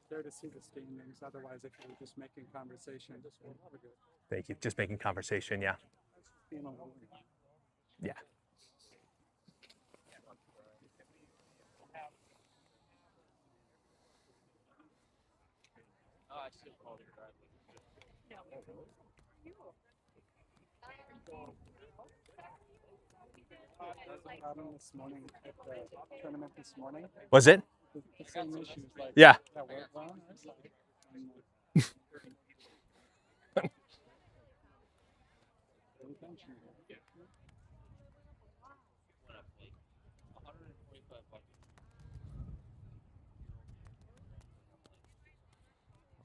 There to see the standings. Otherwise, if you're just making conversation, we're good. Thank you. Just making conversation, yeah. Yeah. This morning at the tournament this morning. Was it? The same issues like Yeah. that were wrong.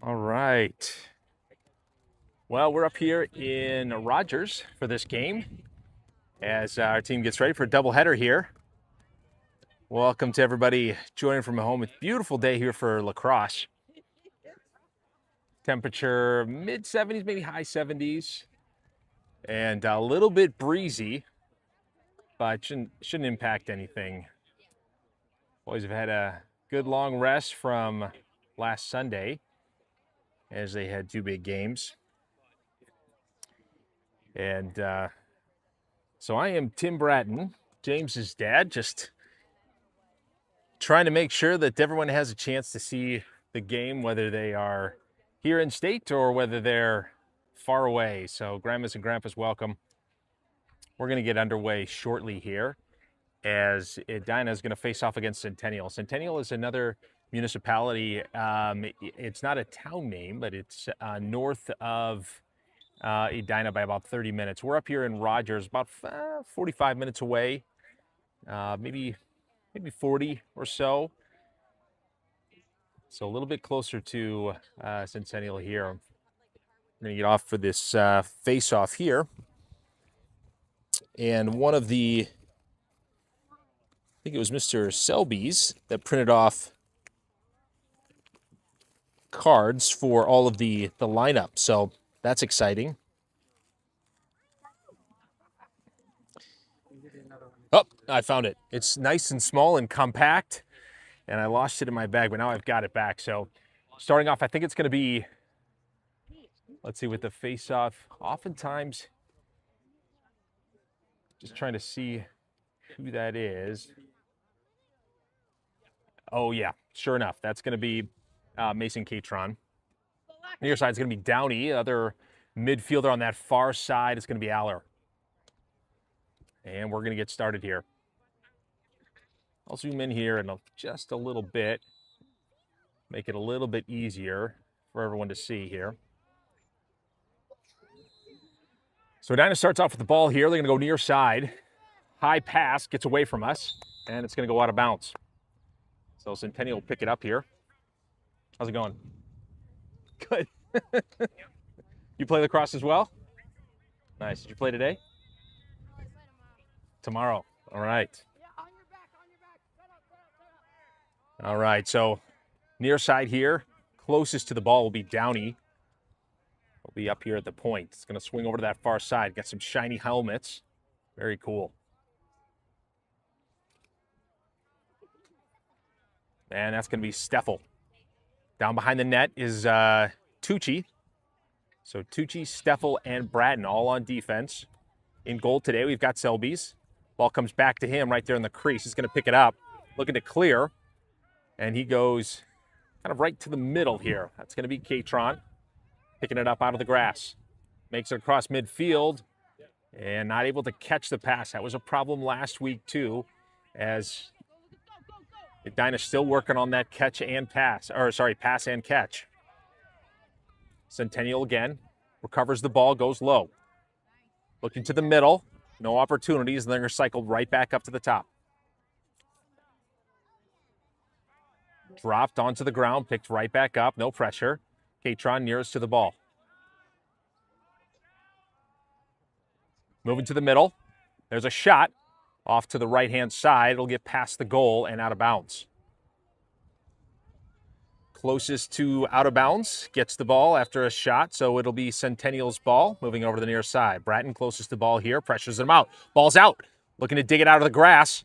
All right. Well, we're up here in Rogers for this game as our team gets ready for a doubleheader here. Welcome to everybody joining from home. It's a beautiful day here for lacrosse. Temperature mid 70s, maybe high 70s, and a little bit breezy, but shouldn't impact anything. Boys have had a good long rest from last Sunday as they had two big games. And so I am Tim Bratton, James's dad, just trying to make sure that everyone has a chance to see the game, whether they are here in state or whether they're far away. So grandmas and grandpas, welcome. We're going to get underway shortly here as Edina is going to face off against Centennial. Centennial is another municipality. It's not a town name, but it's north of Edina by about 30 minutes. We're up here in Rogers, about 45 minutes away, maybe 40 or so. So a little bit closer to Centennial here. I'm going to get off for this face-off here. And one of the, I think it was Mr. Selby's that printed off cards for all of the lineup. So that's exciting. Oh, I found it. It's nice and small and compact, and I lost it in my bag, but now I've got it back. So starting off, I think it's going to be, let's see, with the face-off, oftentimes, just trying to see who that is. Oh, yeah, sure enough. That's going to be Mason Catron. Near side is going to be Downey. Other midfielder on that far side is going to be Aller. And we're going to get started here. I'll zoom in here in just a little bit. Make it a little bit easier for everyone to see here. So Edina starts off with the ball here. They're going to go near side. High pass gets away from us, and it's going to go out of bounds. So Centennial will pick it up here. How's it going? Good. You play lacrosse as well? Nice. Did you play today? Tomorrow. All right. All right. So near side here, closest to the ball will be Downey. Will be up here at the point. It's going to swing over to that far side. Got some shiny helmets. Very cool. And that's going to be Steffel. Down behind the net is Tucci. So Tucci, Steffel, and Bratton all on defense. In goal today, we've got Selby's. Ball comes back to him right there in the crease. He's going to pick it up, looking to clear. And he goes kind of right to the middle here. That's going to be Catron. Picking it up out of the grass. Makes it across midfield and not able to catch the pass. That was a problem last week too, as Edina's still working on that catch and pass, or sorry, pass and catch. Centennial again, recovers the ball, goes low. Looking to the middle, no opportunities, and then they're cycled right back up to the top. Dropped onto the ground, picked right back up, no pressure. Catron nearest to the ball. Moving to the middle. There's a shot off to the right-hand side. It'll get past the goal and out of bounds. closest to out of bounds gets the ball after a shot, so it'll be Centennial's ball, moving over to the near side. Bratton closest to the ball here, pressures him out. Ball's out, looking to dig it out of the grass.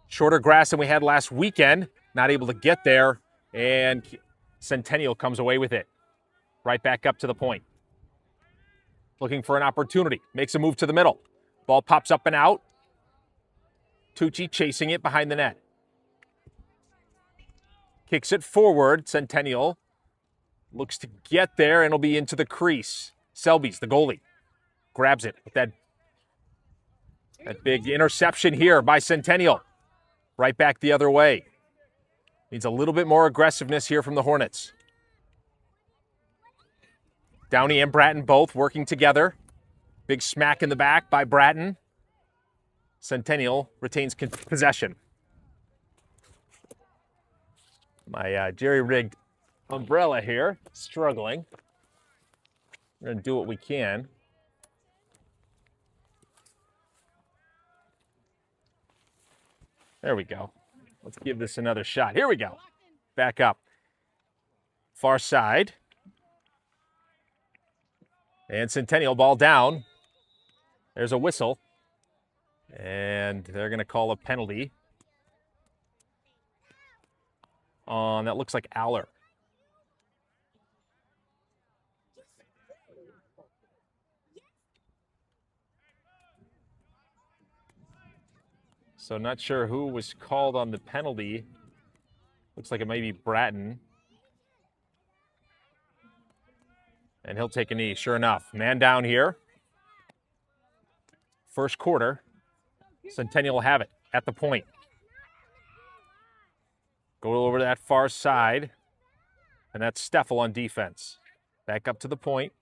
Shorter grass than we had last weekend, not able to get there, and Centennial comes away with it. Right back up to the point. Looking for an opportunity, makes a move to the middle. Ball pops up and out. Tucci chasing it behind the net. Kicks it forward. Centennial looks to get there, and it'll be into the crease. Selby's the goalie. Grabs it with that big interception here by Centennial. Right back the other way. Needs a little bit more aggressiveness here from the Hornets. Downey and Bratton both working together. Big smack in the back by Bratton. Centennial retains possession. My jerry-rigged umbrella here, struggling. We're going to do what we can. There we go. Let's give this another shot. Here we go. Back up. Far side. And Centennial ball down. There's a whistle. And they're going to call a penalty on, that looks like Aller. So not sure who was called on the penalty. Looks like it may be Bratton. And he'll take a knee, sure enough. Man down here. First quarter. Centennial will have it at the point. Go over to that far side. And that's Steffel on defense. Back up to the point.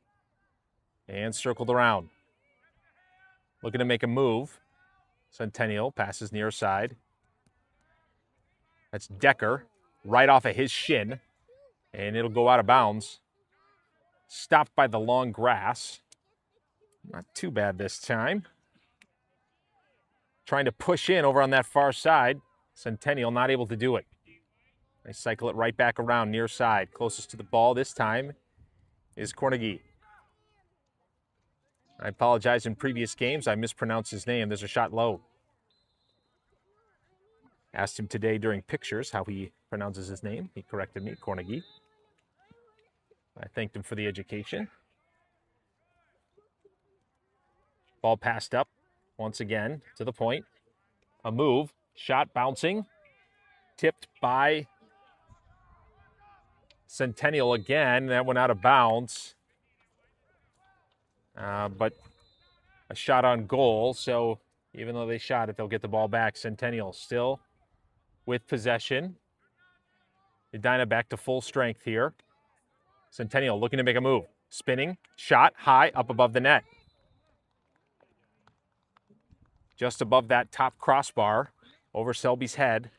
And circled around. Looking to make a move. Centennial passes near side. That's Decker. Right off of his shin. And it'll go out of bounds. Stopped by the long grass. Not too bad this time. Trying to push in over on that far side. Centennial not able to do it. They cycle it right back around near side. Closest to the ball this time is Cornegie. I apologize, in previous games I mispronounced his name. There's a shot low. Asked him today during pictures how he pronounces his name. He corrected me, Cornegie. I thanked him for the education. Ball passed up once again to the point. A move, shot bouncing, tipped by Centennial again. That went out of bounds. But a shot on goal, so even though they shot it, they'll get the ball back. Centennial still with possession. Edina back to full strength here. Centennial looking to make a move. Spinning, shot, high, up above the net. Just above that top crossbar, over Selby's head.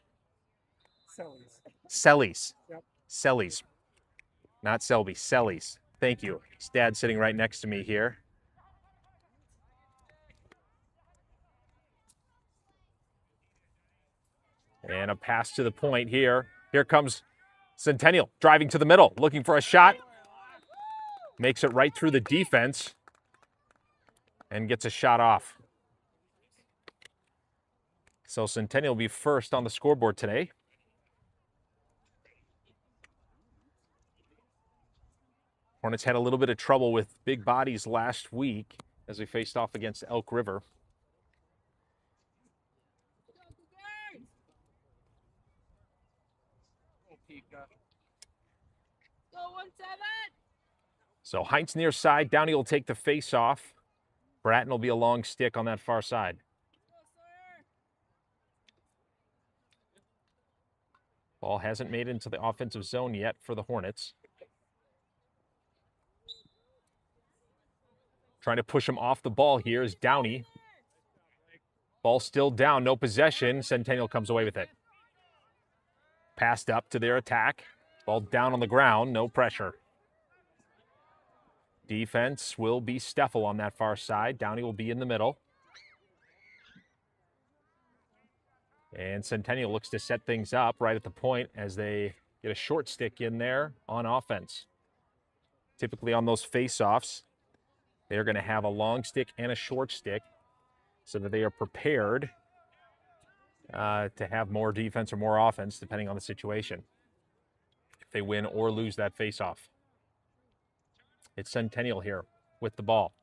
Sellies. Yep. Sellies. Not Selby, Sellies. Thank you. His dad's sitting right next to me here. And a pass to the point here. Here comes Centennial driving to the middle, looking for a shot. Makes it right through the defense and gets a shot off. So Centennial will be first on the scoreboard today. Hornets had a little bit of trouble with big bodies last week as we faced off against Elk River. So Heinz near side. Downey will take the face off. Bratton will be a long stick on that far side. Ball hasn't made it into the offensive zone yet for the Hornets. Trying to push him off the ball here is Downey. Ball still down, no possession. Centennial comes away with it. Passed up to their attack. Ball down on the ground, no pressure. Defense will be Steffel on that far side. Downey will be in the middle. And Centennial looks to set things up right at the point as they get a short stick in there on offense. Typically on those face-offs, they're going to have a long stick and a short stick so that they are prepared to have more defense or more offense depending on the situation, if they win or lose that face-off. It's Centennial here with the ball.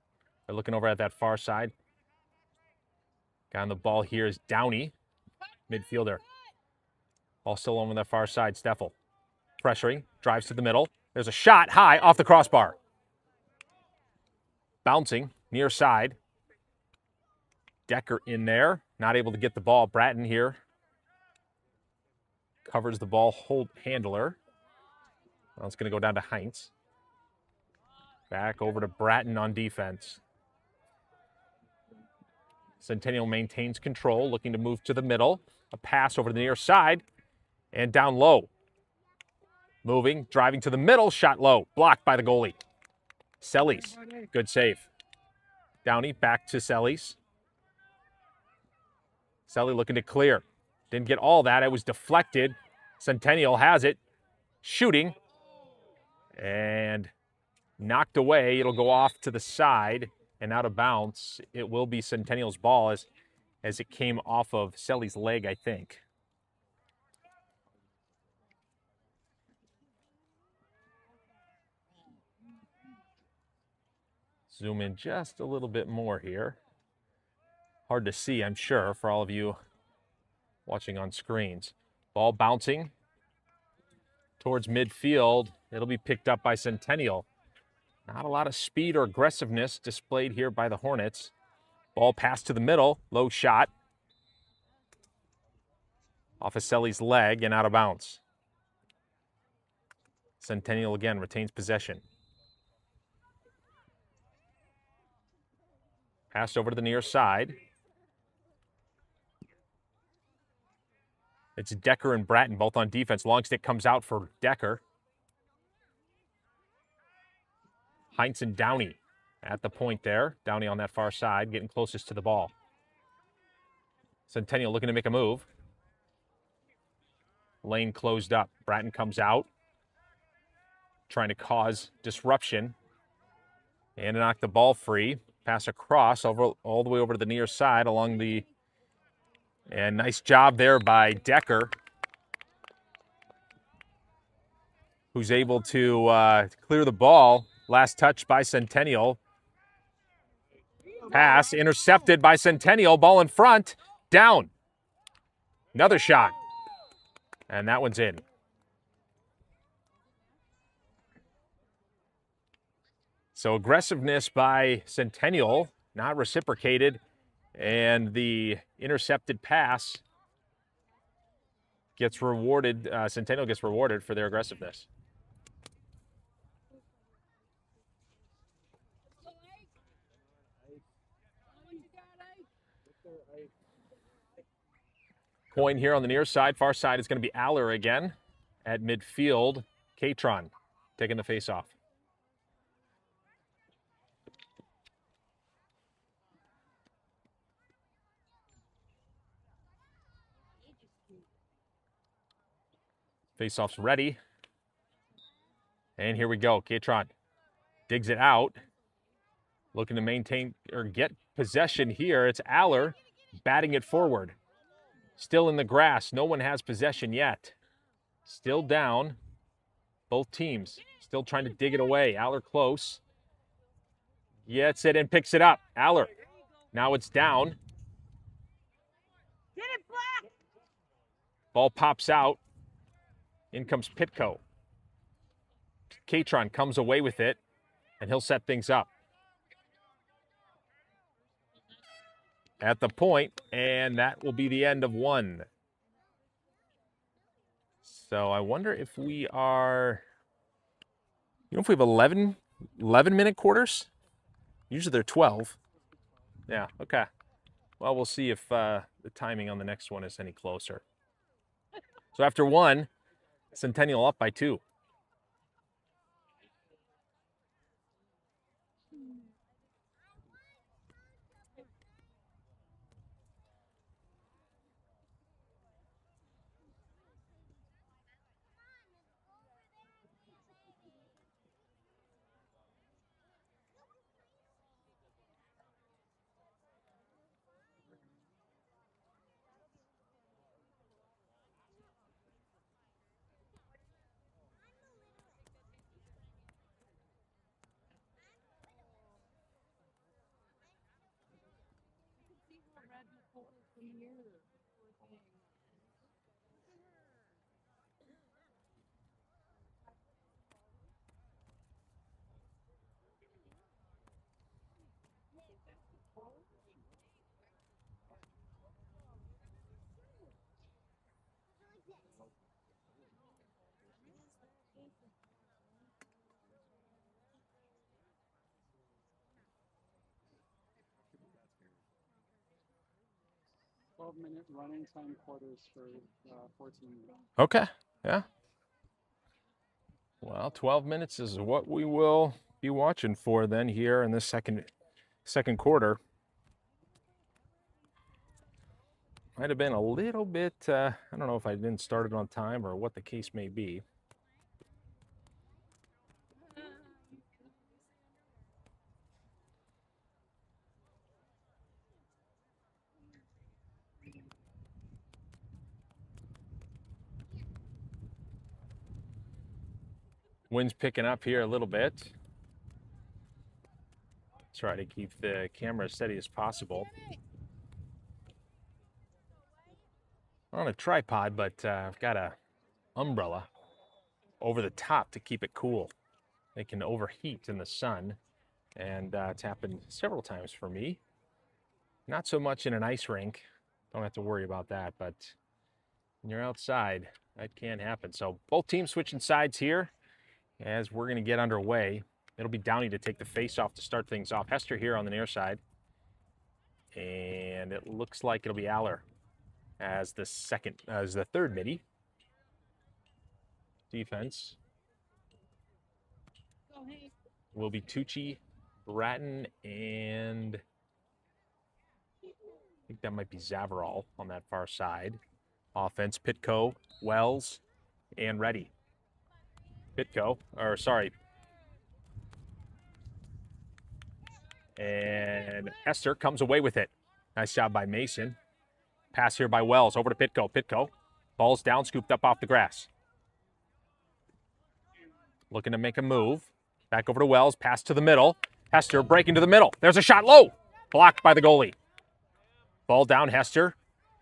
They're looking over at that far side. Guy on the ball here is Downey, midfielder. Ball still on that far side. Steffel pressuring, drives to the middle. There's a shot high off the crossbar. Bouncing near side. Decker in there, not able to get the ball. Bratton here covers the ball handler. Well, it's going to go down to Heinz. Back over to Bratton on defense. Centennial maintains control, looking to move to the middle. A pass over to the near side and down low. Moving, driving to the middle, shot low. Blocked by the goalie. Sellies, good save. Downey back to Sellies. Selly looking to clear. Didn't get all that. It was deflected. Centennial has it. Shooting. And knocked away. It'll go off to the side and out of bounds. It will be Centennial's ball as it came off of Selly's leg, I think. Zoom in just a little bit more here. Hard to see, I'm sure, for all of you watching on screens. Ball bouncing towards midfield. It'll be picked up by Centennial. Not a lot of speed or aggressiveness displayed here by the Hornets. Ball passed to the middle. Low shot. Off of Selly's leg and out of bounds. Centennial again retains possession. Passed over to the near side. It's Decker and Bratton both on defense. Long stick comes out for Decker. Heinz and Downey at the point there. Downey on that far side, getting closest to the ball. Centennial looking to make a move. Lane closed up. Bratton comes out, trying to cause disruption and to knock the ball free. Pass across all the way over to the near side along the... And nice job there by Decker, who's able to clear the ball. Last touch by Centennial. Pass intercepted by Centennial. Ball in front. Down. Another shot. And that one's in. So aggressiveness by Centennial, not reciprocated. And the intercepted pass gets rewarded. Centennial gets rewarded for their aggressiveness. Coin here on the near side. Far side is going to be Aller again. At midfield, Catron taking the face-off. Face-off's ready. And here we go. Catron digs it out. Looking to maintain or get possession here. It's Aller batting it forward. Still in the grass. No one has possession yet. Still down. Both teams still trying to dig it away. Aller close. Gets it and picks it up. Aller. Now it's down. Ball pops out. In comes Pitko. Catron comes away with it, and he'll set things up. At the point, and that will be the end of one. So I wonder if we are, if we have 11-minute quarters? Usually they're 12. Yeah, okay. Well, we'll see if the timing on the next one is any closer. So after one, Centennial up by 2. 12-minute running time quarters for 14 minutes. Okay. Yeah. Well, 12 minutes is what we will be watching for then here in this second quarter. Might have been a little bit, I don't know if I didn't start it on time or what the case may be. Wind's picking up here a little bit. Try to keep the camera as steady as possible. I'm on a tripod, but I've got a umbrella over the top to keep it cool. It can overheat in the sun, and it's happened several times for me. Not so much in an ice rink. Don't have to worry about that, but when you're outside, that can happen. So both teams switching sides here as we're going to get underway. It'll be Downey to take the face-off to start things off. Hester here on the near side. And it looks like it'll be Aller as the third midi. Defense will be Tucci, Bratton, and I think that might be Zavarol on that far side. Offense, Pitko, Wells, and Reddy. And Hester comes away with it. Nice job by Mason. Pass here by Wells over to Pitko. Pitko, ball's down, scooped up off the grass. Looking to make a move. Back over to Wells, pass to the middle. Hester breaking to the middle. There's a shot low. Blocked by the goalie. Ball down, Hester.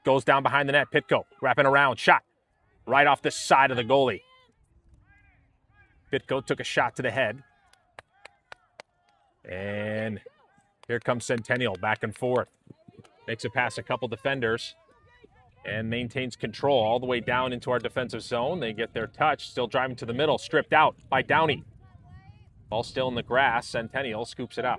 Goes down behind the net. Pitko wrapping around. Shot right off the side of the goalie. Pitko took a shot to the head. And here comes Centennial back and forth. Makes it past a couple defenders and maintains control all the way down into our defensive zone. They get their touch, still driving to the middle, stripped out by Downey. Ball still in the grass. Centennial scoops it up.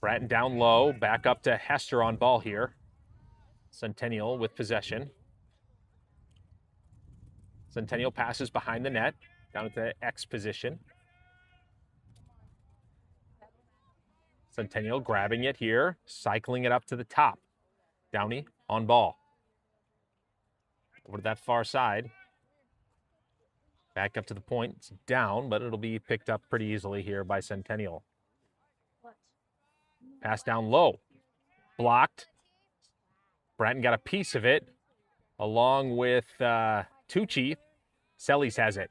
Bratton down low, back up to Hester on ball here. Centennial with possession. Centennial passes behind the net, down at the X position. Centennial grabbing it here, cycling it up to the top. Downey on ball. Over to that far side. Back up to the point. It's down, but it'll be picked up pretty easily here by Centennial. Pass down low. Blocked. Bratton got a piece of it, along with Tucci. Sellies has it.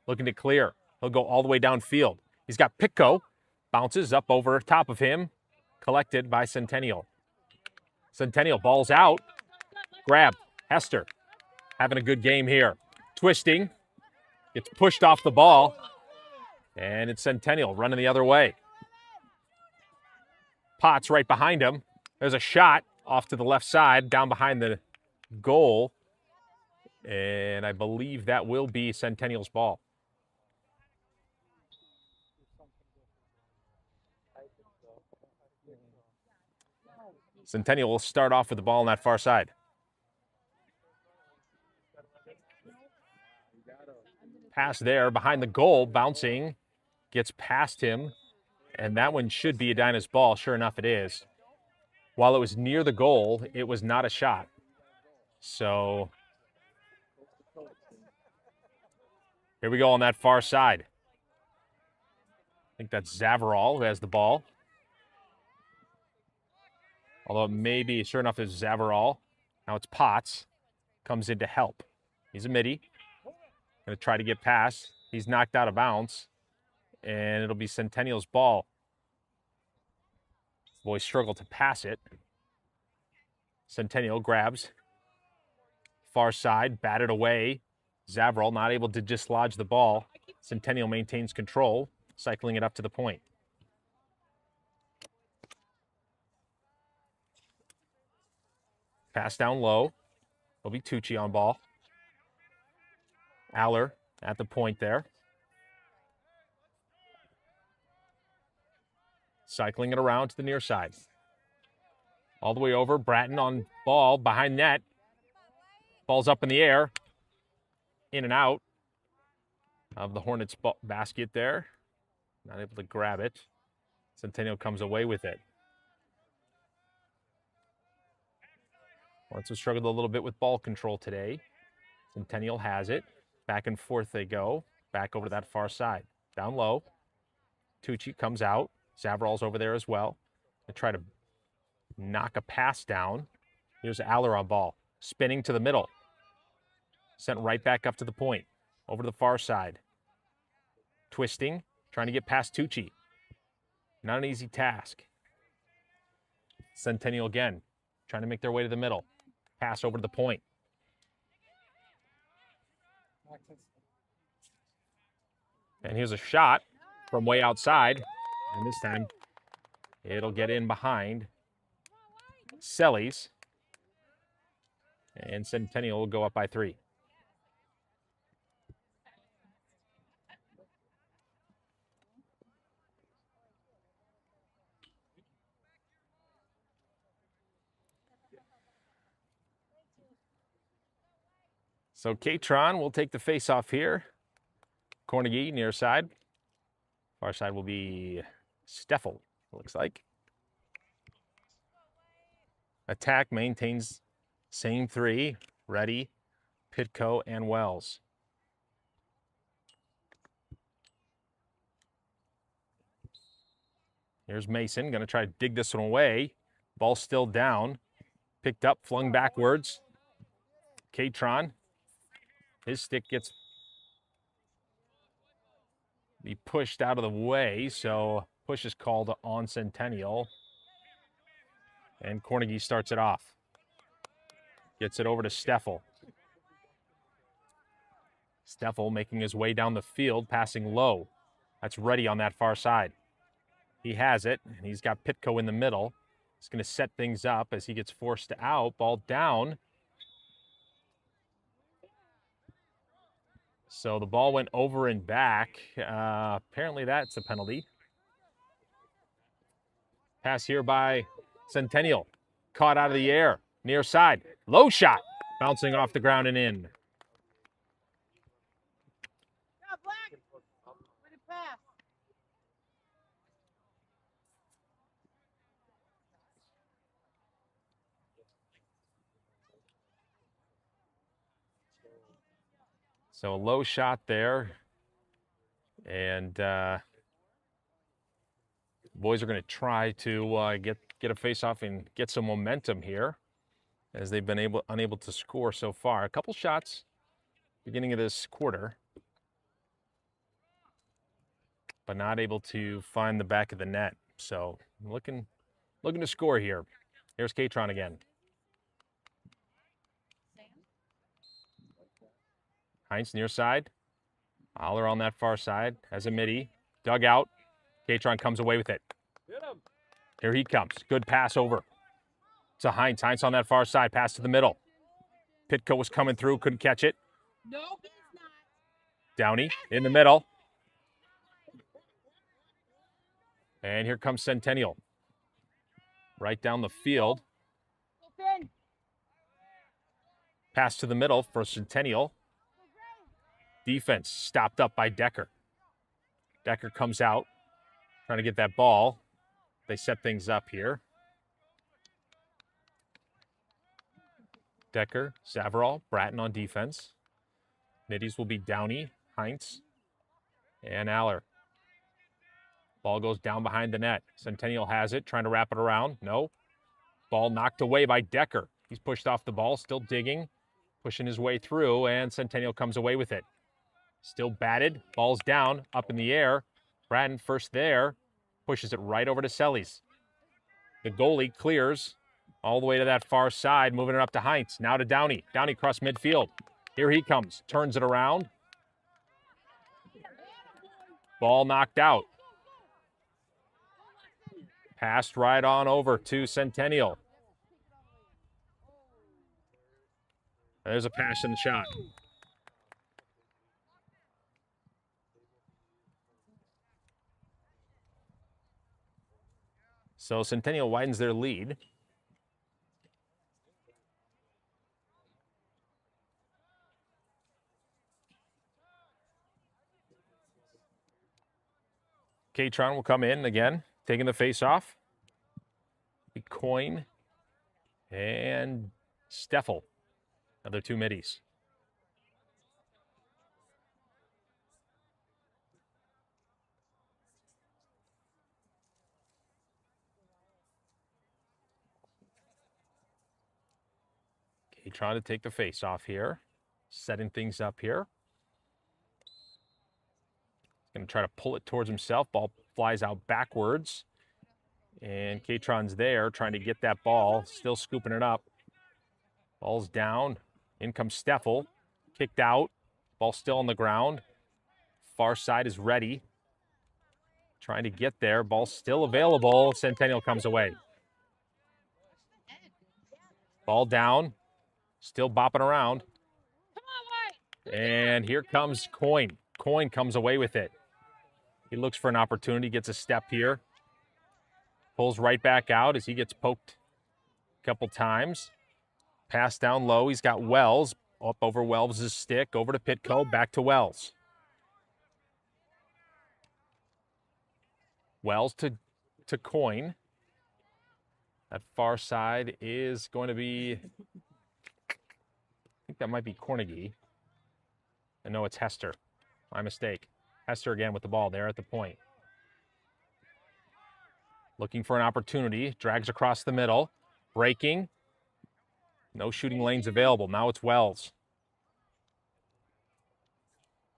Looking to clear. He'll go all the way downfield. He's got Pitko. Bounces up over top of him. Collected by Centennial. Centennial balls out. Grab. Hester having a good game here. Twisting. Gets pushed off the ball. And it's Centennial running the other way. Potts right behind him. There's a shot off to the left side, down behind the goal. And I believe that will be Centennial's ball. Centennial will start off with the ball on that far side. Pass there behind the goal, bouncing, gets past him, and that one should be Edina's ball. Sure enough, it is. While it was near the goal, it was not a shot. So here we go on that far side. I think that's Zavarol who has the ball. Although maybe, sure enough, it's Zavarol. Now it's Potts. Comes in to help. He's a midi. Going to try to get past. He's knocked out of bounds. And it'll be Centennial's ball. Boys struggle to pass it. Centennial grabs. Far side, batted away. Zavrol not able to dislodge the ball. Centennial maintains control, cycling it up to the point. Pass down low. Will be Tucci on ball. Aller at the point there. Cycling it around to the near side. All the way over. Bratton on ball behind net. Ball's up in the air. In and out of the Hornets basket there. Not able to grab it. Centennial comes away with it. Hornets have struggled a little bit with ball control today. Centennial has it. Back and forth they go. Back over to that far side. Down low. Tucci comes out. Zavrol's over there as well. They try to knock a pass down. Here's Aller on ball. Spinning to the middle. Sent right back up to the point. Over to the far side. Twisting. Trying to get past Tucci. Not an easy task. Centennial again. Trying to make their way to the middle. Pass over to the point. And here's a shot from way outside. And this time, it'll get in behind Sellies. And Centennial will go up by 3. So Katron will take the face-off here. Cornegie near side. Far side will be Steffel, looks like. Attack maintains same 3. Reddy, Pitko, and Wells. Here's Mason, going to try to dig this one away. Ball still down. Picked up, flung backwards. Katron. His stick gets pushed out of the way, so push is called on Centennial. And Cornegie starts it off. Gets it over to Steffel. Steffel making his way down the field, passing low. That's Reddy on that far side. He has it, and he's got Pitko in the middle. He's going to set things up as he gets forced out. Ball down. So the ball went over and back. Apparently that's a penalty. Pass here by Centennial. Caught out of the air. Near side. Low shot. Bouncing off the ground and in. So a low shot there. And boys are going to try to get a face-off and get some momentum here as they've been unable to score so far. A couple shots beginning of this quarter, but not able to find the back of the net. So looking to score here. Here's Katron again. Heinz near side. Aller on that far side. Has a midi. Dug out. Katron comes away with it. Here he comes. Good pass over to Heinz. Heinz on that far side. Pass to the middle. Pitko was coming through. Couldn't catch it. No, he's not. Downey in the middle. And here comes Centennial. Right down the field. Pass to the middle for Centennial. Defense stopped up by Decker. Decker comes out, trying to get that ball. They set things up here. Decker, Zavrol, Bratton on defense. Middies will be Downey, Heinz, and Aller. Ball goes down behind the net. Centennial has it, trying to wrap it around. No. Ball knocked away by Decker. He's pushed off the ball, still digging, pushing his way through, and Centennial comes away with it. Still batted. Ball's down, up in the air. Bratton first there. Pushes it right over to Sellies. The goalie clears all the way to that far side, moving it up to Heinz. Now to Downey. Downey across midfield. Here he comes. Turns it around. Ball knocked out. Passed right on over to Centennial. There's a pass and shot. So Centennial widens their lead. Katron will come in again, taking the face off. Coin and Steffel, other two middies. Trying to take the face off here, setting things up here. Going to try to pull it towards himself. Ball flies out backwards. And Katron's there trying to get that ball, still scooping it up. Ball's down. In comes Steffel. Kicked out. Ball still on the ground. Far side is ready. Trying to get there. Ball still available. Centennial comes away. Ball down. Still bopping around. And here comes Coin. Coin comes away with it. He looks for an opportunity, gets a step here. Pulls right back out as he gets poked a couple times. Pass down low. He's got Wells. Up over Wells' stick. Over to Pitco. Back to Wells. Wells to Coin. That far side is going to be... I think that might be Cornegie. I know it's Hester. My mistake. Hester again with the ball there at the point. Looking for an opportunity. Drags across the middle. Breaking. No shooting lanes available. Now it's Wells.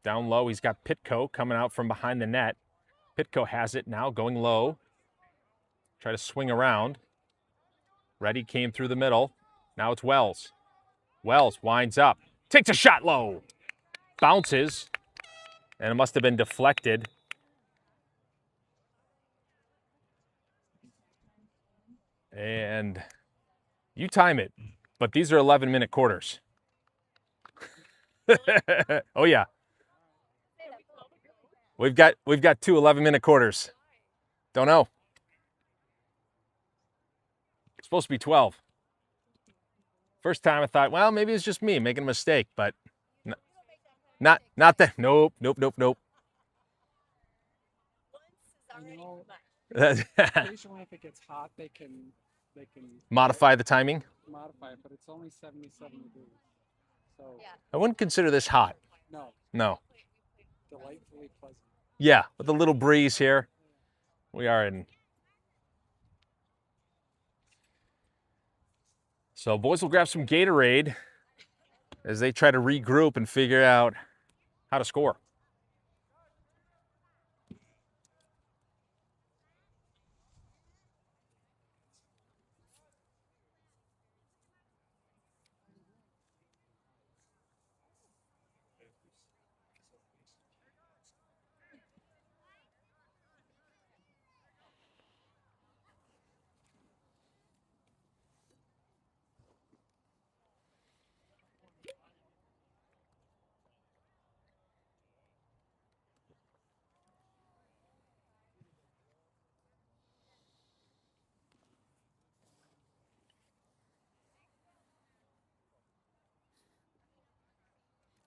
Down low, he's got Pitco coming out from behind the net. Pitco has it now, going low. Try to swing around. Reddy came through the middle. Now it's Wells. Wells winds up. Takes a shot low. Bounces. And it must have been deflected. And you time it. But these are 11-minute quarters. Oh, yeah. We've got two 11-minute quarters. Don't know. It's supposed to be 12. First time I thought, well, maybe it's just me making a mistake, but not that. Nope. I know occasionally if it gets hot, they can modify the timing. modify it, but it's only 77 degrees. So I wouldn't consider this hot. No. Delightfully pleasant. Yeah, with a little breeze here. We are in. So boys will grab some Gatorade as they try to regroup and figure out how to score.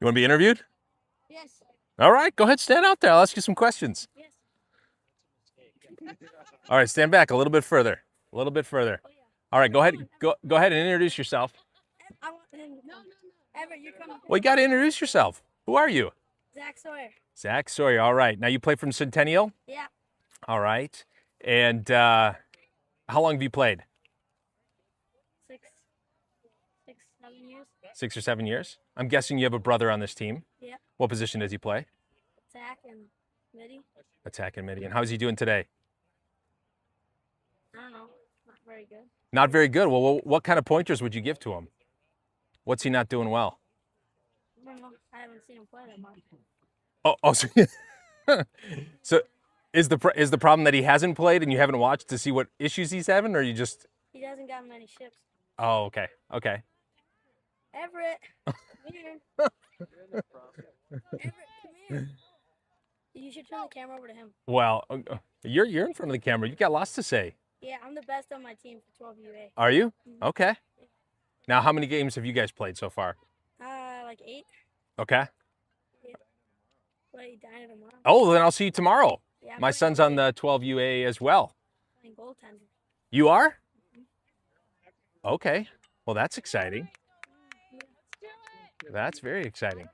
You want to be interviewed? Yes. All right, go ahead, stand out there. I'll ask you some questions. Yes. All right, stand back a little bit further. A little bit further. Oh, yeah. All right, go ahead. Go ahead and introduce yourself. I want him. No. Everett, you're coming. Well, you got to introduce yourself. Who are you? Zach Sawyer. Zach Sawyer. All right. Now you play from Centennial? Yeah. All right. And how long have you played? 7 years. 6 or 7 years? I'm guessing you have a brother on this team. Yeah. What position does he play? Zach and Mitty. Attack and midi. And how's he doing today? I don't know. very good. Not very good. Well, what kind of pointers would you give to him? What's he not doing well? I don't know. I haven't seen him play that much. Oh, so is the problem that he hasn't played and you haven't watched to see what issues he's having, or you just? He hasn't got many ships. Oh, okay. Everett, come here. Everett, come here. You should turn the camera over to him. Well, you're in front of the camera. You got lots to say. Yeah, I'm the best on my team for 12 UA. Are you? Okay. Now, how many games have you guys played so far? Like 8. Okay. Play Edina tomorrow. Oh, then I'll see you tomorrow. Yeah, My son's on the 12 UA as well. playing goaltender. You are? Okay. Well, that's exciting. That's very exciting.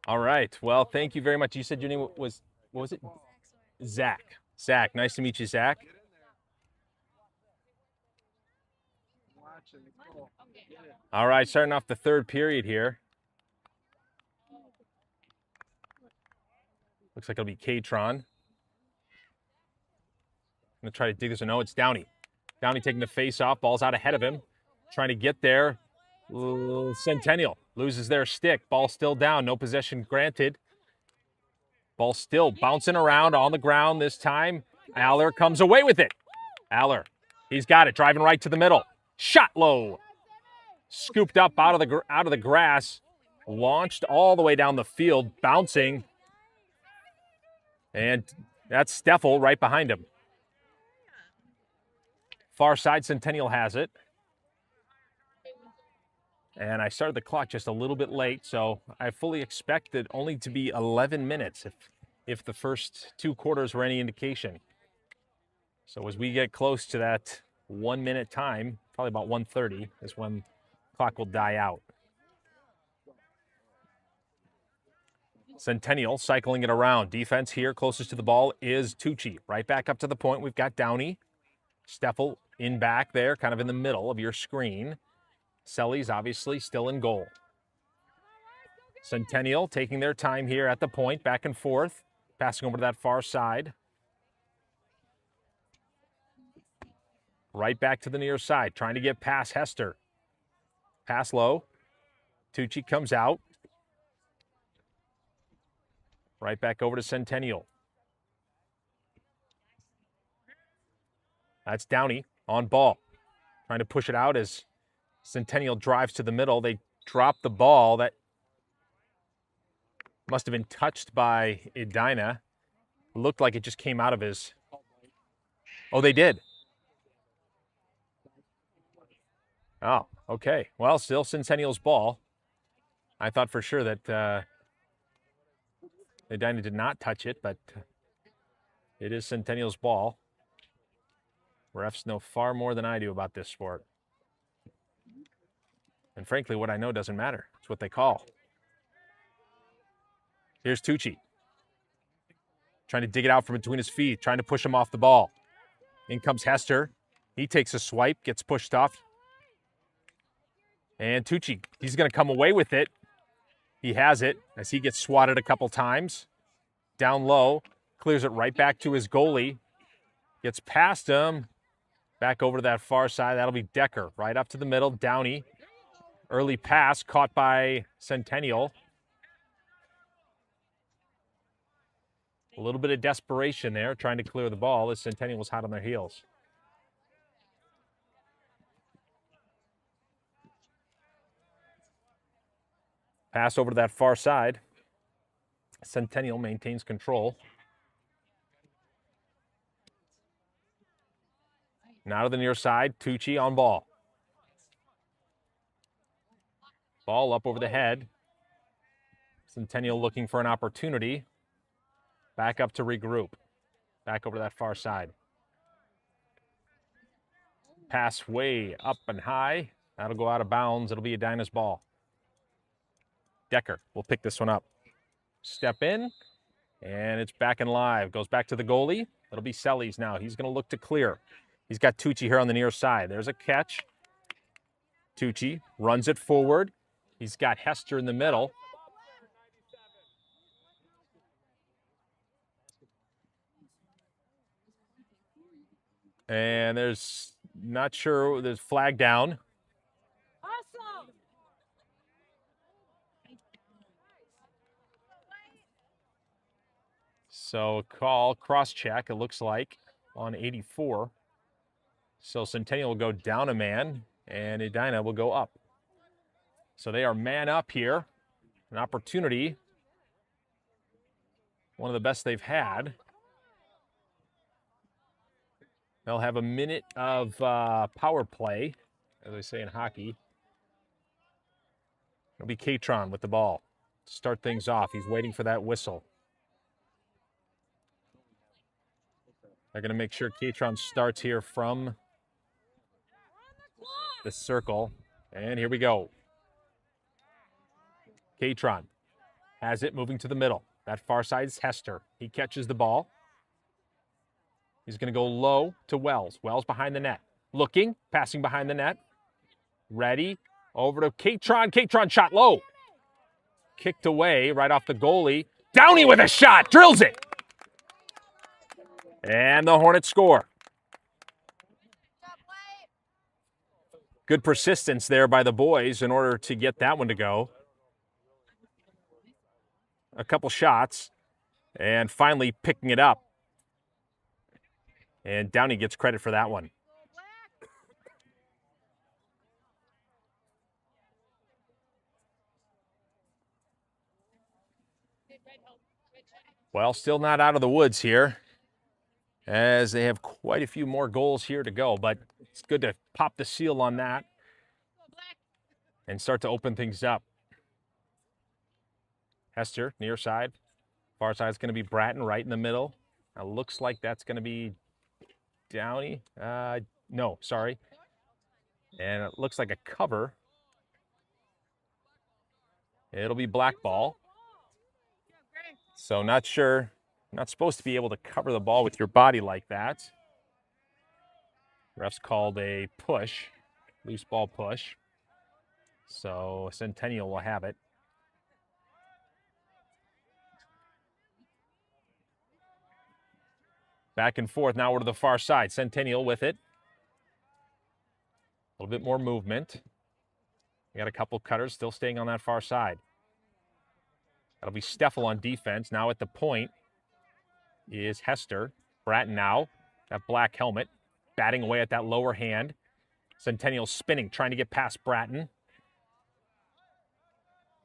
All right. Well, thank you very much. You said your name was, what was it? Zach. Zach. Nice to meet you, Zach. All right. Starting off the third period here. Looks like it'll be Katron. I'm going to try to dig this. No, it's Downey. Downey taking the face off. Ball's out ahead of him. Trying to get there. Centennial loses their stick. Ball still down. No possession granted. Ball still bouncing around on the ground this time. Aller comes away with it. Aller, he's got it. Driving right to the middle. Shot low. Scooped up out of the grass. Launched all the way down the field. Bouncing. And that's Steffel right behind him. Far side, Centennial has it. And I started the clock just a little bit late, so I fully expect it only to be 11 minutes if the first 2 quarters were any indication. So as we get close to that 1 minute time, probably about 1:30 is when the clock will die out. Centennial cycling it around. Defense here closest to the ball is Tucci. Right back up to the point, we've got Downey. Steffel in back there, kind of in the middle of your screen. Selly's obviously still in goal. Centennial taking their time here at the point, back and forth, passing over to that far side. Right back to the near side, trying to get past Hester. Pass low. Tucci comes out. Right back over to Centennial. That's Downey on ball. Trying to push it out as Centennial drives to the middle. They drop the ball. That must have been touched by Edina. Looked like it just came out of his... Oh, they did. Oh, okay. Well, still Centennial's ball. I thought for sure that Edina did not touch it, but it is Centennial's ball. Refs know far more than I do about this sport. And frankly, what I know doesn't matter. It's what they call. Here's Tucci. Trying to dig it out from between his feet, trying to push him off the ball. In comes Hester. He takes a swipe, gets pushed off. And Tucci, he's going to come away with it. He has it as he gets swatted a couple times. Down low, clears it right back to his goalie. Gets past him. Back over to that far side. That'll be Decker. Right up to the middle. Downey. Early pass caught by Centennial. A little bit of desperation there, trying to clear the ball as Centennial was hot on their heels. Pass over to that far side. Centennial maintains control. Now to the near side, Tucci on ball. Ball up over the head. Centennial looking for an opportunity. Back up to regroup. Back over to that far side. Pass way up and high. That'll go out of bounds. It'll be Edina's ball. Decker will pick this one up. Step in, and it's back and live. Goes back to the goalie. It'll be Sellies now. He's going to look to clear. He's got Tucci here on the near side. There's a catch. Tucci runs it forward. He's got Hester in the middle. And there's not sure, there's flag down. Awesome. So call cross-check, it looks like, on 84. So Centennial will go down a man, and Edina will go up. So they are man up here. An opportunity, one of the best they've had. They'll have a minute of power play, as they say in hockey. It'll be Katron with the ball to start things off. He's waiting for that whistle. They're going to make sure Katron starts here from the circle. And here we go. Katron has it, moving to the middle. That far side is Hester. He catches the ball. He's going to go low to Wells. Wells behind the net. Looking, passing behind the net. Ready, over to Katron. Katron shot low. Kicked away right off the goalie. Downey with a shot, drills it. And the Hornets score. Good persistence there by the boys in order to get that one to go. A couple shots, and finally picking it up. And Downey gets credit for that one. Well, still not out of the woods here, as they have quite a few more goals here to go, but it's good to pop the seal on that and start to open things up. Hester, near side. Far side is going to be Bratton right in the middle. Now looks like that's going to be Downey. No, sorry. And it looks like a cover. It'll be black ball. So not sure. Not supposed to be able to cover the ball with your body like that. Refs called a push, loose ball push. So Centennial will have it. Back and forth now. We're to the far side. Centennial with it. A little bit more movement. We got a couple cutters still staying on that far side. That'll be Steffel on defense. Now at the point is Hester. Bratton now, that black helmet, batting away at that lower hand. Centennial spinning, trying to get past Bratton.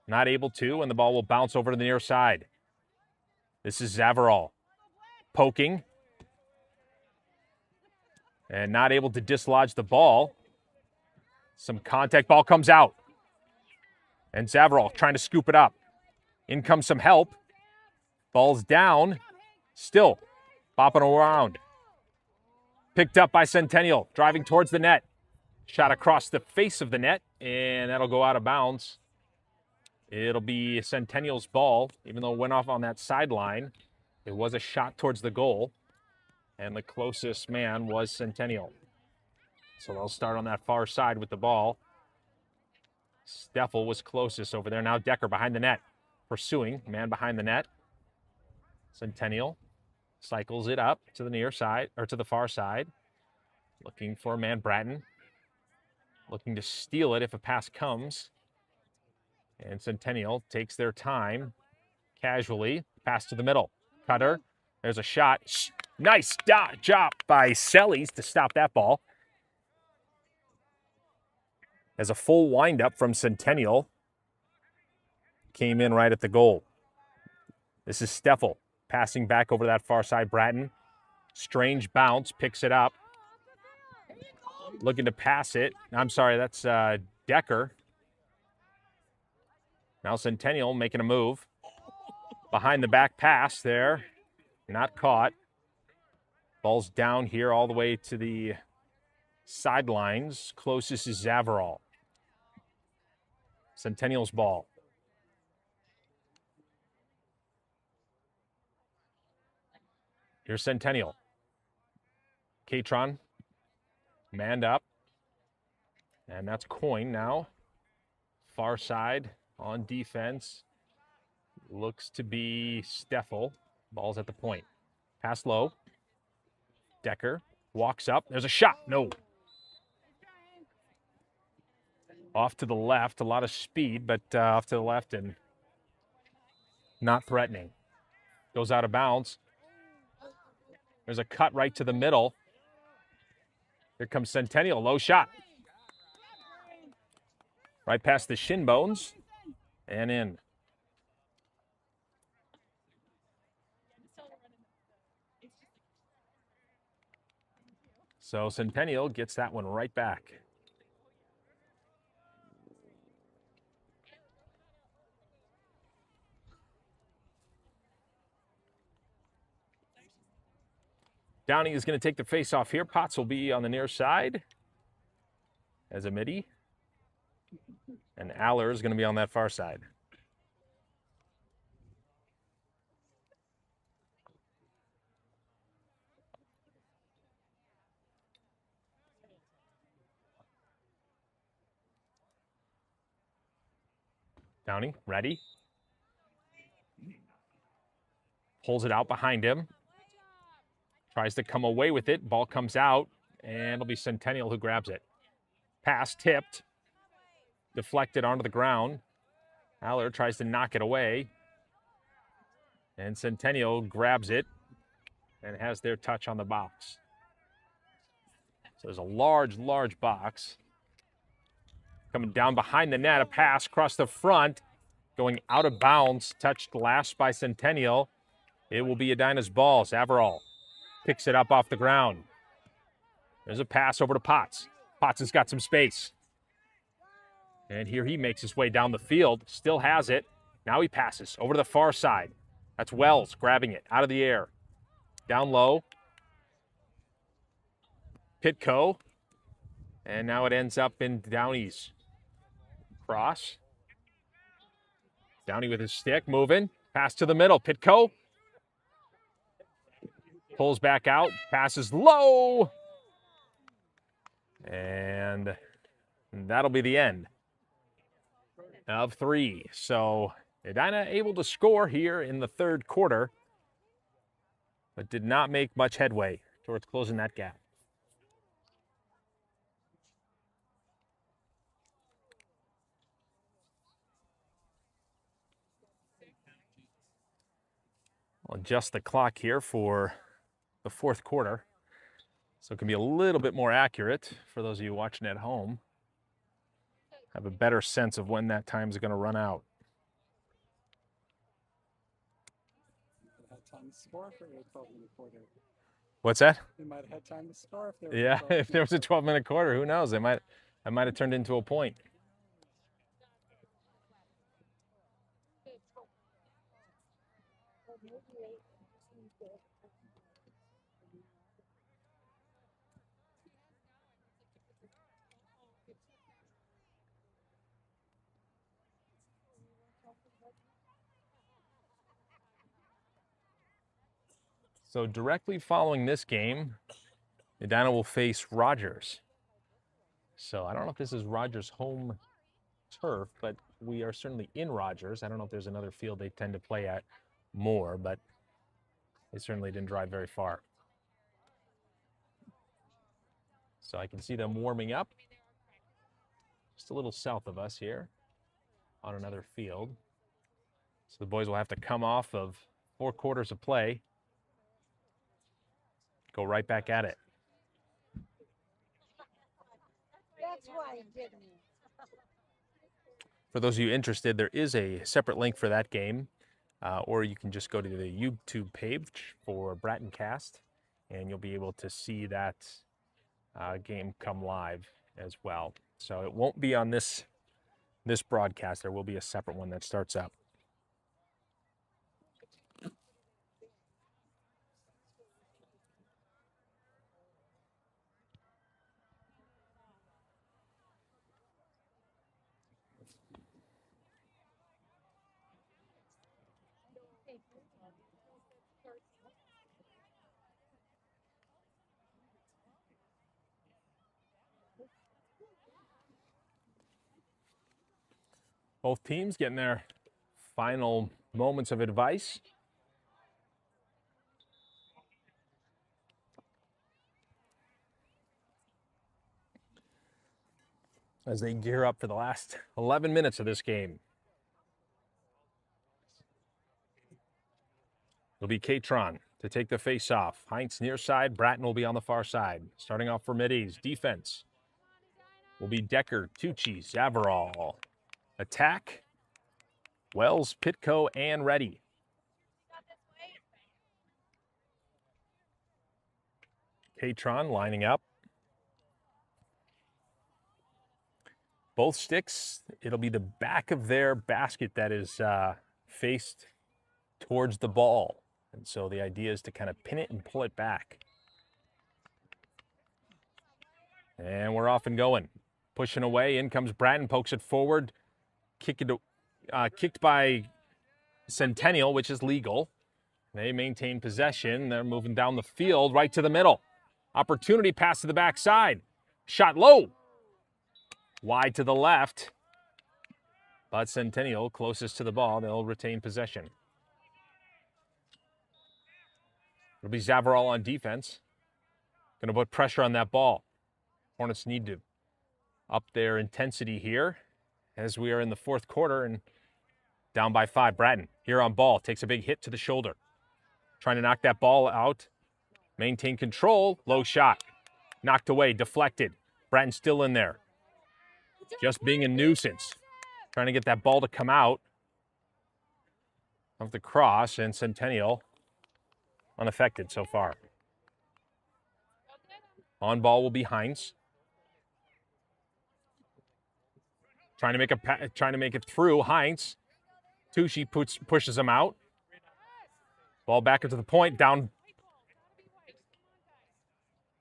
Not able to, and the ball will bounce over to the near side. This is Zavarol. Poking. And not able to dislodge the ball. Some contact, ball comes out. And Zavarol trying to scoop it up. In comes some help. Ball's down. Still bopping around. Picked up by Centennial, driving towards the net. Shot across the face of the net, and that'll go out of bounds. It'll be Centennial's ball, even though it went off on that sideline. It was a shot towards the goal, and the closest man was Centennial. So they'll start on that far side with the ball. Steffel was closest over there. Now Decker behind the net, pursuing, man behind the net. Centennial cycles it up to the near side, or to the far side. Looking for a man, Bratton. Looking to steal it if a pass comes. And Centennial takes their time, casually. Pass to the middle. Cutter. There's a shot. Nice job by Sellies to stop that ball. As a full windup from Centennial came in right at the goal. This is Steffel passing back over that far side. Bratton. Strange bounce, picks it up. Looking to pass it. I'm sorry, that's Decker. Now Centennial making a move. Behind the back pass there. Not caught. Ball's down here all the way to the sidelines. Closest is Zavarol. Centennial's ball. Here's Centennial. Katron. Manned up. And that's Coyne now. Far side on defense. Looks to be Steffel. Ball's at the point. Pass low. Decker walks up. There's a shot. No. Off to the left. A lot of speed, but off to the left and not threatening. Goes out of bounds. There's a cut right to the middle. Here comes Centennial. Low shot. Right past the shin bones and in. So Centennial gets that one right back. Downey is going to take the face off here. Potts will be on the near side as a midi. And Aller is going to be on that far side. Downey, ready. Pulls it out behind him. Tries to come away with it. Ball comes out, and it'll be Centennial who grabs it. Pass tipped. Deflected onto the ground. Aller tries to knock it away. And Centennial grabs it and has their touch on the box. So there's a large, large box. Coming down behind the net, a pass across the front, going out of bounds, touched last by Centennial. It will be Edina's ball. Savarall picks it up off the ground. There's a pass over to Potts. Potts has got some space. And here he makes his way down the field, still has it. Now he passes over to the far side. That's Wells grabbing it out of the air. Down low. Pitco. And now it ends up in Downey's cross. Downey with his stick, moving. Pass to the middle. Pitco. Pulls back out. Passes low. And that'll be the end of 3. So Edina able to score here in the third quarter, but did not make much headway towards closing that gap. I'll adjust the clock here for the fourth quarter, so it can be a little bit more accurate for those of you watching at home. Have a better sense of when that time is going to run out. Time to score for a 12-minute quarter. What's that? They might have had time to score if there was Yeah, a 12 if there was a 12-minute quarter, who knows? I might have turned into a point. So directly following this game, Edina will face Rogers. So I don't know if this is Rogers' home turf, but we are certainly in Rogers. I don't know if there's another field they tend to play at more, but they certainly didn't drive very far. So I can see them warming up just a little south of us here on another field. So the boys will have to come off of 4 quarters of play, go right back at it. That's why he didn't. For those of you interested, there is a separate link for that game, or you can just go to the YouTube page for Bratton Cast, and you'll be able to see that game come live as well. So it won't be on this broadcast. There will be a separate one that starts up. Both teams getting their final moments of advice. as they gear up for the last 11 minutes of this game. It'll be Katron to take the face-off. Heinz near side. Bratton will be on the far side. Starting off for Mid-A's defense will be Decker, Tucci, Zavarol. Attack, Wells, Pitco, and Reddy. Katron lining up. Both sticks, it'll be the back of their basket that is faced towards the ball. And so the idea is to kind of pin it and pull it back. And we're off and going. Pushing away, in comes Bratton, pokes it forward. Kicked by Centennial, which is legal. They maintain possession. They're moving down the field, right to the middle. Opportunity pass to the backside. Shot low. Wide to the left. But Centennial, closest to the ball, they'll retain possession. It'll be Zavarol on defense. Going to put pressure on that ball. Hornets need to up their intensity here as we are in the fourth quarter and down by 5. Bratton here on ball. Takes a big hit to the shoulder. Trying to knock that ball out. Maintain control. Low shot. Knocked away. Deflected. Bratton still in there. Just being a nuisance. Trying to get that ball to come out of the cross, and Centennial unaffected so far. On ball will be Heinz. Trying to make it through. Heinz. Tucci pushes him out. Ball back into the point. Down.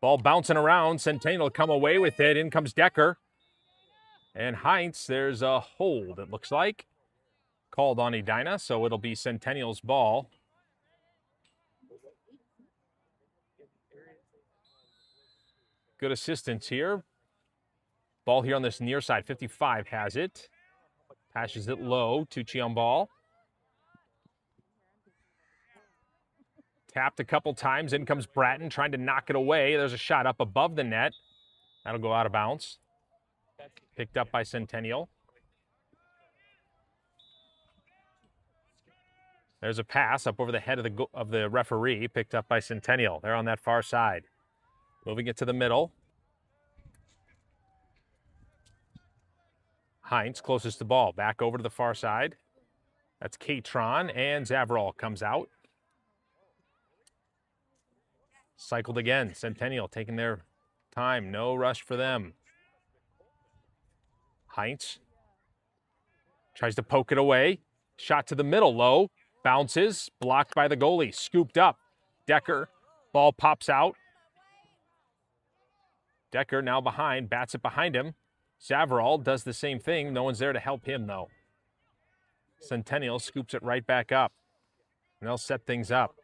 Ball bouncing around. Centennial will come away with it. In comes Decker. And Heinz, there's a hold, it looks like. Called on Edina, so it'll be Centennial's ball. Good assistance here. Ball here on this near side. 55 has it. Passes it low. Tucci on ball. Tapped a couple times. In comes Bratton trying to knock it away. There's a shot up above the net. That'll go out of bounds. Picked up by Centennial. There's a pass up over the head of the referee. Picked up by Centennial. They're on that far side. Moving it to the middle. Heinz closest to the ball. Back over to the far side. That's Katron, and Zavarol comes out. Cycled again. Centennial taking their time. No rush for them. Heinz tries to poke it away. Shot to the middle, low. Bounces, blocked by the goalie. Scooped up. Decker, ball pops out. Decker now behind, bats it behind him. Zavarol does the same thing. No one's there to help him, though. Centennial scoops it right back up. And they'll set things up.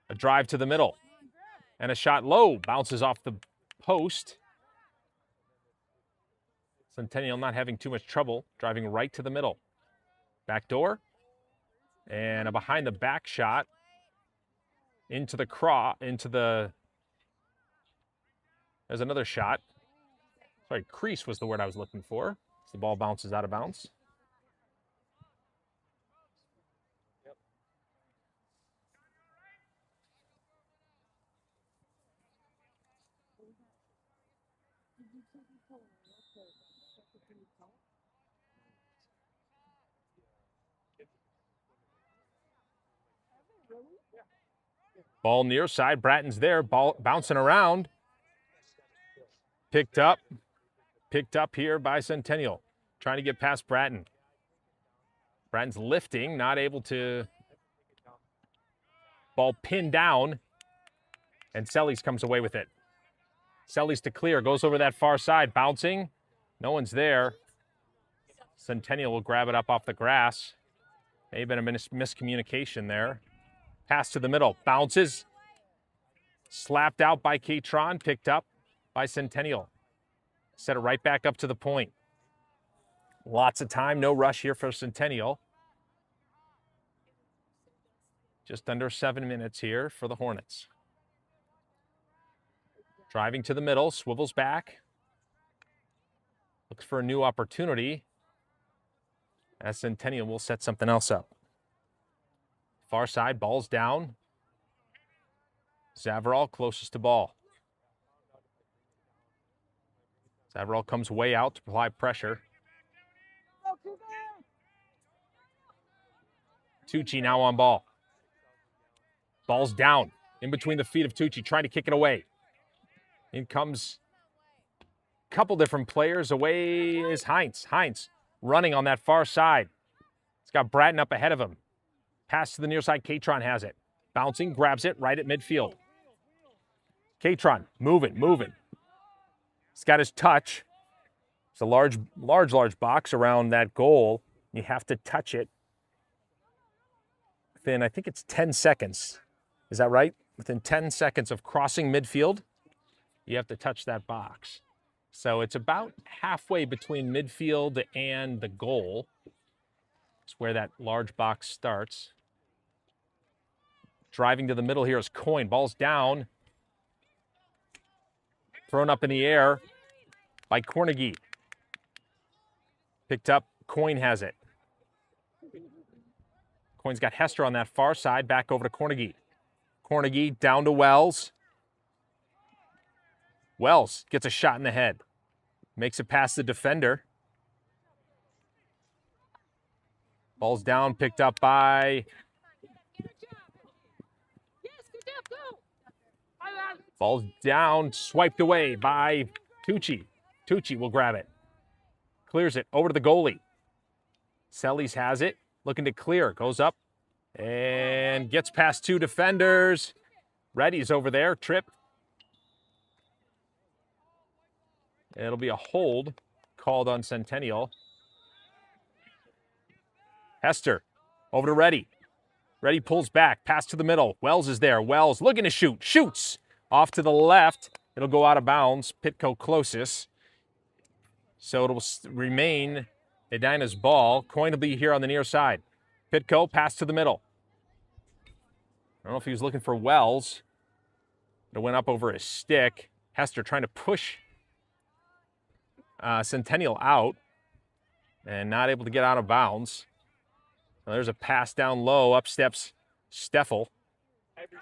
A drive to the middle. And a shot low. Bounces off the post. Centennial not having too much trouble. Driving right to the middle. Back door. And a behind the back shot. Into the There's another shot. Sorry, crease was the word I was looking for. As the ball bounces out of bounds. Ball near side. Bratton's there. Ball bouncing around. Picked up here by Centennial. Trying to get past Bratton. Bratton's lifting, not able to. Ball pinned down. And Sellies comes away with it. Sellies to clear. Goes over that far side. Bouncing. No one's there. Centennial will grab it up off the grass. May have been a miscommunication there. Pass to the middle. Bounces. Slapped out by Katron. Picked up by Centennial. Set it right back up to the point. Lots of time. No rush here for Centennial. Just under 7 minutes here for the Hornets. Driving to the middle. Swivels back. looks for a new opportunity as Centennial will set something else up. Far side, ball's down. Zavarol closest to ball. Zavarol comes way out to apply pressure. Tucci now on ball. Ball's down in between the feet of Tucci, trying to kick it away. In comes a couple different players. Away is Heinz. Heinz running on that far side. He's got Bratton up ahead of him. Pass to the near side. Catron has it. Bouncing, grabs it right at midfield. Catron moving. He's got his touch. It's a large box around that goal. You have to touch it within, I think it's 10 seconds. Is that right? Within 10 seconds of crossing midfield, you have to touch that box. So it's about halfway between midfield and the goal. It's where that large box starts. Driving to the middle here is Coyne. Ball's down. Thrown up in the air by Cornegie. Picked up. Coyne has it. Coyne's got Hester on that far side. Back over to Cornegie. Cornegie down to Wells. Wells gets a shot in the head. Makes it past the defender. Ball's down, picked up by... Ball's down, swiped away by Tucci. Tucci will grab it. Clears it over to the goalie. Sellies has it, looking to clear. Goes up and gets past two defenders. Reddy's over there, tripped. It'll be a hold called on Centennial. Hester over to Reddy. Reddy pulls back, pass to the middle. Wells is there. Wells looking to shoot. Shoots off to the left. It'll go out of bounds. Pitco closest. So it'll remain Edina's ball. Coyne will be here on the near side. Pitco, pass to the middle. I don't know if he was looking for Wells. It went up over his stick. Hester trying to push Centennial out and not able to get out of bounds. Now there's a pass down low. Up steps Steffel.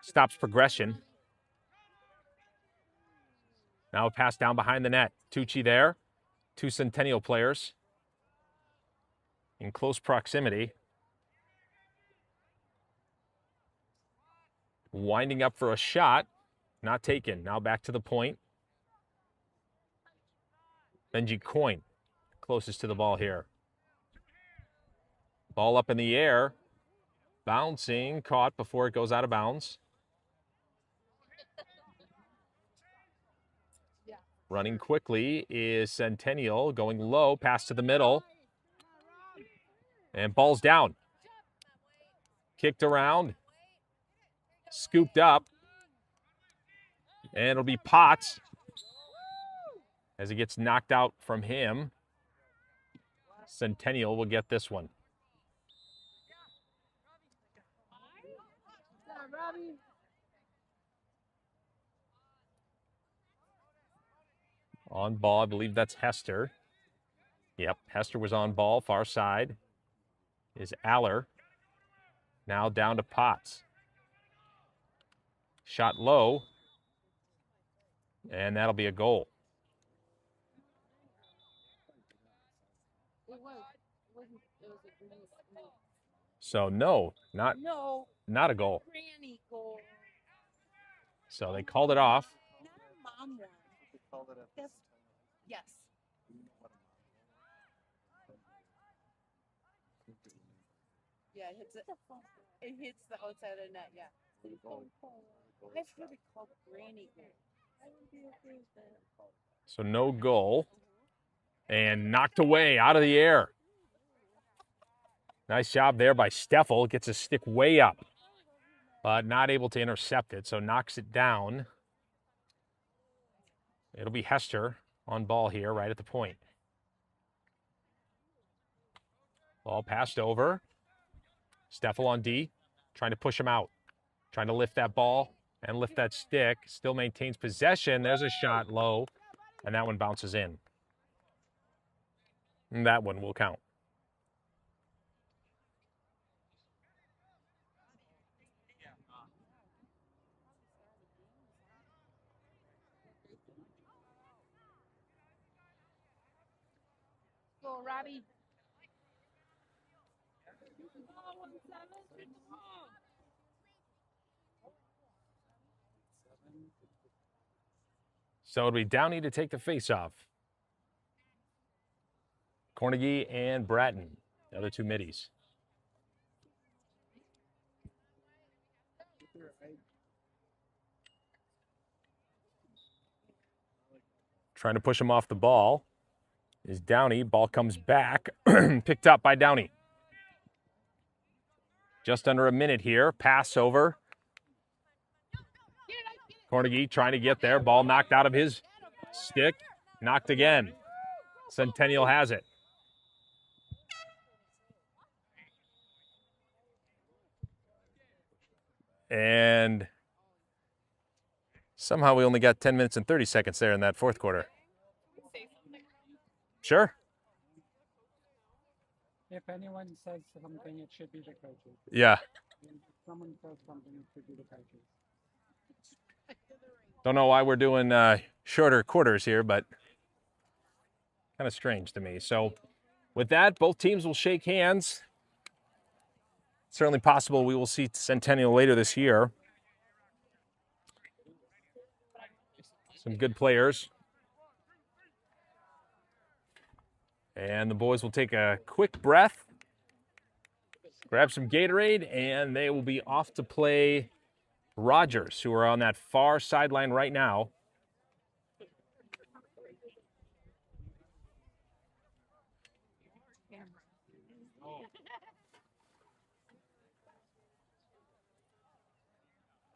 Stops progression. Now a pass down behind the net. Tucci there. Two Centennial players in close proximity. Winding up for a shot. Not taken. Now back to the point. Benji Coyne closest to the ball here. Ball up in the air. Bouncing. Caught before it goes out of bounds. Running quickly is Centennial. Going low. Pass to the middle. And ball's down. Kicked around. Scooped up. And it'll be Potts as he gets knocked out from him. Centennial will get this one. On ball, I believe that's Hester. Yep, Hester was on ball. Far side is Aller. Now down to Potts. Shot low. And that'll be a goal. So no, not a goal. Granny goal. So they called it off. Not a mom one. Yes. Yeah, it hits it. It hits the outside of the net, yeah. I've heard it called granny goal. So no goal. And knocked away out of the air. Nice job there by Steffel. Gets his stick way up, but not able to intercept it, so knocks it down. It'll be Hester on ball here, right at the point. Ball passed over. Steffel on D, trying to push him out. Trying to lift that ball and lift that stick. Still maintains possession. There's a shot low, and that one bounces in. And that one will count. Go, Robbie. So it'll be Downey to take the face-off. Cornegie and Bratton, the other two middies. Trying to push him off the ball is Downey. Ball comes back, picked up by Downey. Just under a minute here. Pass over. Cornegie trying to get there. Ball knocked out of his stick. Knocked again. Centennial has it. And somehow we only got 10 minutes and 30 seconds there in that fourth quarter. Sure. If anyone says something, it should be the coaches. Yeah. If someone says something, it should be the coaches. Don't know why we're doing shorter quarters here, but kind of strange to me. So with that, both teams will shake hands. Certainly possible we will see Centennial later this year. Some good players. And the boys will take a quick breath, grab some Gatorade, and they will be off to play Rogers, who are on that far sideline right now.